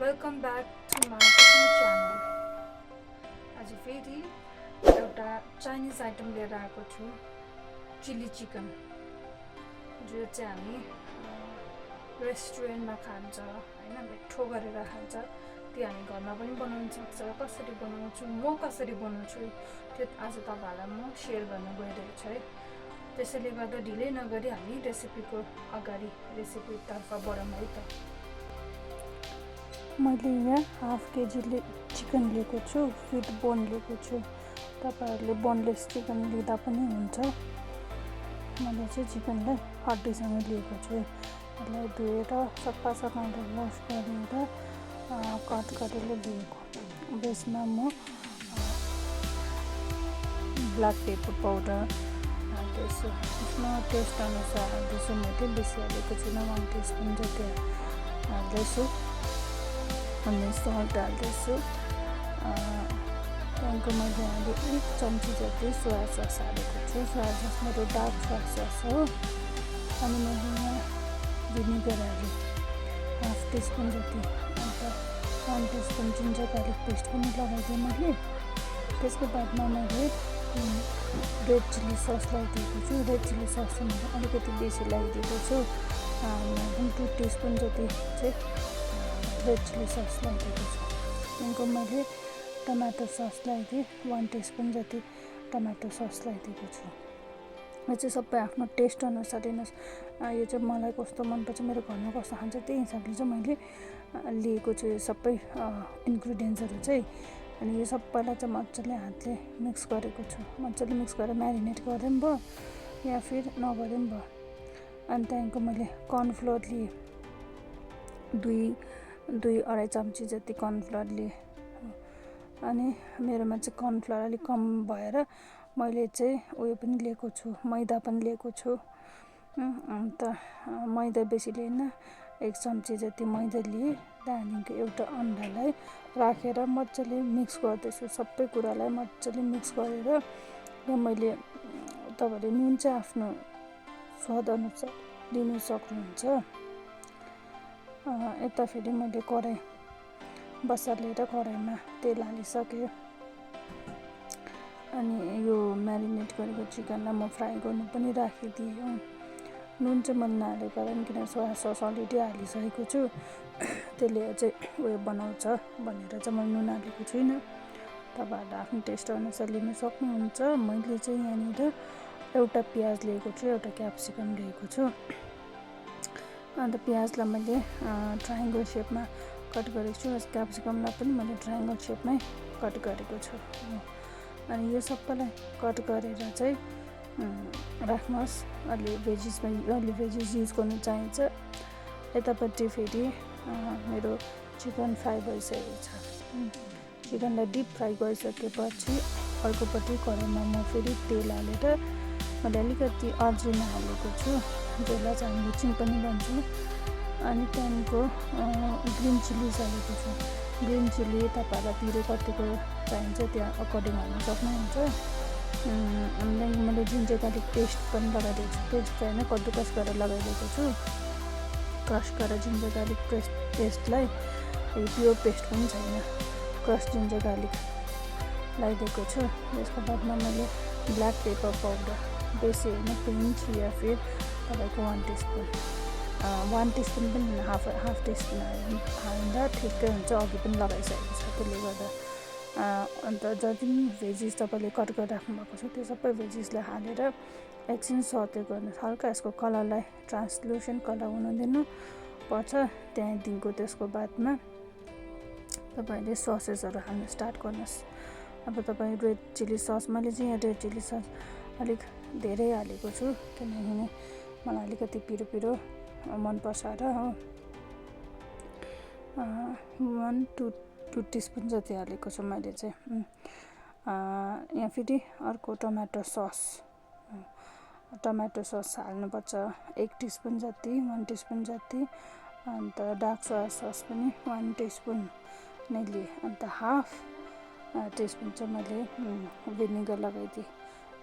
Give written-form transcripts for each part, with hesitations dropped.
Welcome back to my cooking channel. आज फेरि एउटा चाइनिज आइटम लिएर आएको छु, चिली चिकन, जो चाहिँ हामी रेस्टुरेन्टमा खान्छ हैन, मिठो गरेर खान्छ। त्यो हामी घरमा पनि बनाउन सक्छ। कसरी बनाउँछु, म कसरी बनाउँछु त्यो आज तपाईहरुलाई म शेयर गर्न गइरहेको छु है। त्यसैले गर्दा ढिलै नगरी हामी रेसिपीको अगाडि रेसिपीतर्फ बढौँ है त। मैले यहाँ हाफ केजी चिकन लिएको छु, विथ बोन लिएको छु। तपाईहरुले बोनलेस चिकन लिँदा पनि हुन्छ। मैले चाहिँ चिकनलाई हड्डीसँग लिएको छु। यसलाई धोएर सफासँगले वास गरेर कट गरेर लिएको। बेसमा म ब्ल्याक पेपर पाउडर हाल्दैछु। यसमा टेस्ट अनुसार हाल्दैछु। मैले बेसी हालेको छुइनँ, 1 टिस्पुन जति हाल्दैछु। अनि सल्ट हाल्दैछु। त्यहाँदेखि मैले अहिले 1 चम्ची जति सोया सस हालेको छु। सोया सस मेरो डार्क सोया सस हो। अनि मैले यहाँ भिनेगर हालेँ 1/2 टिस्पुन जति। अन्त 1 टिस्पुन जिन्जर गार्लिक पेस्ट पनि लगाइदिएँ मैले। त्यसको बादमा मैले रेड चिली सस लगाइदिएको छु। रेड चिली सस चाहिँ अलिकति बेसी लगाइदिएको छु। 2 टिस्पुन जति चाहिँ रेड चिली सस लगाइदिएको छु। त्यहाँदेखि मैले टमाटो सस लगाइदिएँ, 1 टिस्पुन जति टमाटो सस लगाइदिएको छु। यो चाहिँ सबै आफ्नो टेस्ट अनुसार दिनुहोस्। यो चाहिँ मलाई कस्तो मनपर्छ, मेरो घरमा कस्तो खान्छ त्यही हिसाबले चाहिँ मैले लिएको छु यो सबै इन्ग्रिडियन्ट्सहरू चाहिँ। अनि यो सबैलाई चाहिँ मजाले हातले मिक्स गरेको छु। मजाले मिक्स गरेर म्यारिनेट गरे पनि भयो या फिर नगरे पनि भयो। अनि त्यहाँदेखि मैले कर्नफ्लोर लिएँ, 2-2.5 चम्ची जति कर्नफ्लोर लिएँ। अनि मेरोमा चाहिँ कर्नफ्लोर अलिक कम भएर मैले चाहिँ उयो पनि लिएको छु, मैदा पनि लिएको छु। अन्त मैदा बेसी लिएन, 1 चम्ची जति मैदा लिएँ। त्यहाँदेखि एउटा अन्डालाई राखेर मजाले मिक्स गर्दैछु। सबै कुरालाई मजाले मिक्स गरेर यहाँ मैले तपाईहरुले नुन चाहिँ आफ्नो स्वाद अनुसार लिन सक्नुहुन्छ। यता फेरि मैले कराई बसालेर कराईमा तेल हालिसकेँ। अनि यो म्यारिनेट गरेको चिकनलाई म फ्राई गर्नु पनि राखिदिएँ। नुन चाहिँ मैले नहालेको कारण किन सोया सस अलरेडी हालिसकेको छु, त्यसले चाहिँ उयो बनाउँछ भनेर चाहिँ मैले नुन हालेको छुइनँ। तपाईहरुले आफ्नो टेस्ट अनुसार लिन सक्नुहुन्छ। मैले चाहिँ यहाँनिर एउटा प्याज लिएको छु, एउटा क्याप्सिकम लिएको छु। अन्त प्याजलाई मैले ट्रायङ्गल शेपमा कट गरेको छु। क्याप्सिकमलाई पनि मैले ट्रायङ्गल शेपमै कट गरेको छु। अनि यो सबैलाई कट गरेर चाहिँ राख्नुहोस्। अलि भेजिस युज गर्नु चाहिन्छ। यतापट्टि फेरि मेरो चिकन फ्राई भइसकेको छ। चिकनलाई डिप फ्राई गरिसकेपछि अर्कोपट्टि कराईमा म फेरि तेल हालेर मैले अलिकति अजिना हालेको छु, जसलाई चाहिँ हामी हुचिङ पनि भन्छौँ। अनि त्यहाँदेखिको ग्रिन चिलिज हालेको छु। ग्रिन चिली तपाईहरुलाई पिरो कतिको चाहिन्छ त्यहाँ अकर्डिङ हाल्न सक्नुहुन्छ। अनि त्यहाँदेखि मैले जिन्जर गार्लिक पेस्ट पनि लगाइदिएको छु। पेस्ट चाहिँ कद्दुकस गरेर लगाइदिएको छु। क्रस गरेर जिन्जर गार्लिक पेस्टलाई प्योर पेस्ट पनि छैन, क्रस जिन्जर गार्लिक लगाइदिएको छु। त्यसको बादमा मैले ब्ल्याक पेपर पाउडर बेसी होइन, पिन्च या फिर तपाईँको 1 टिस्पुन, 1 टिस्पुन पनि होइन, हाफ टिस्पुन हाल्दा ठिकै हुन्छ। अघि पनि लगाइसकेको छ, त्यसले गर्दा। अन्त जति पनि भेजिस तपाईँले कट गरेर राख्नु भएको छ त्यो सबै भेजिसलाई हालेर एकछिन सटे गर्नुहोस्। हल्का यसको कलरलाई ट्रान्सलुसेन्ट कलर हुन दिनु पर्छ। त्यहाँदेखिको त्यसको बादमा तपाईँले ससेसहरू हाल्न स्टार्ट गर्नुहोस्। अब तपाईँ रेड चिली सस, मैले चाहिँ यहाँ रेड चिली सस अलिक धेरै हालेको छु किनभने मलाई अलिकति पिरो मनपर्छ र हो। 1-2 टिस्पुन जति हालेको छु मैले चाहिँ। यहाँ फेरि अर्को टमाटो सस हाल्नुपर्छ 1 टिस्पुन जति, 1 टिस्पुन जति। अन्त डार्क सोया सस पनि 1 टिस्पुन नै लिएँ। अन्त हाफ टिस्पुन चाहिँ मैले भिनेगर लगाइदिएँ।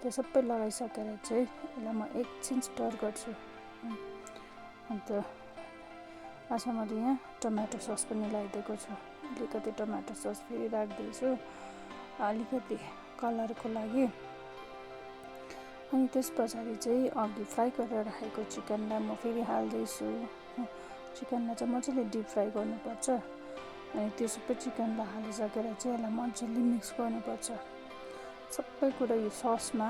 त्यो सबै लगाइसकेर चाहिँ यसलाई म एकछिन स्टर गर्छु। अन्त आज मैले यहाँ टमाटो सस पनि लगाइदिएको छु। अलिकति टमाटो सस फेरि राख्दैछु अलिकति कलरको लागि। अनि त्यस पछाडि चाहिँ अघि फ्राई गरेर राखेको चिकनलाई म फेरि हाल्दैछु। चिकनलाई चाहिँ मजाले डिप फ्राई गर्नुपर्छ। अनि त्यो सबै चिकनलाई हालिसकेर चाहिँ यसलाई मजाले मिक्स गर्नुपर्छ। सबै कुरा यो ससमा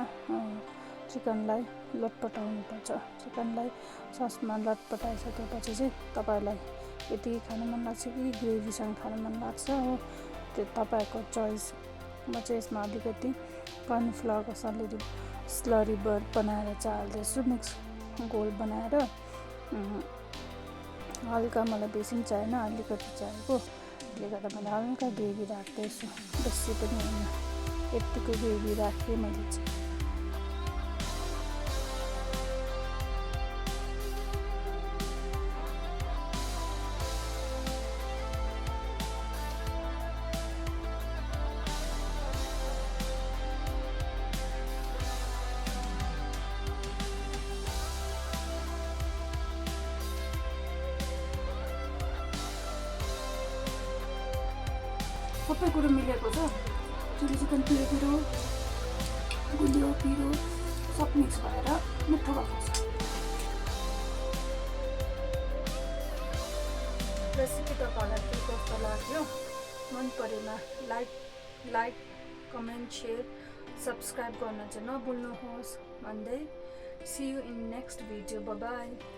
चिकनलाई लटपटाउनुपर्छ। चिकनलाई ससमा लटपटाइसकेपछि चाहिँ तपाईँलाई यति खानु मन लाग्छ कि ग्रेभीसँग खानु मन लाग्छ हो, त्यो तपाईँको चोइस। म चाहिँ यसमा अलिकति कर्नफ्लावरको स्लरी बनाएर चाहिँ हाल्दैछु, मिक्स गोल बनाएर। हल्का मलाई बेसी पनि चाहिएन, अलिकति चाहिएको, त्यसले गर्दा मैले हल्का ग्रेभी राख्दैछु, बेसी पनि होइन, यतिको ग्रेभी राखेँ मैले चाहिँ। सबै कुरो मिलेको छ। चिली चिकन पिरो गुलियो पिरो सब मिक्स भएर मिठो भएको छ। रेसिपी तपाईँहरूलाई के कस्तो लाग्यो, मन परेमा लाइक कमेन्ट सेयर सब्सक्राइब गर्न चाहिँ नभुल्नुहोस् भन्दै see you in next video. Bye by.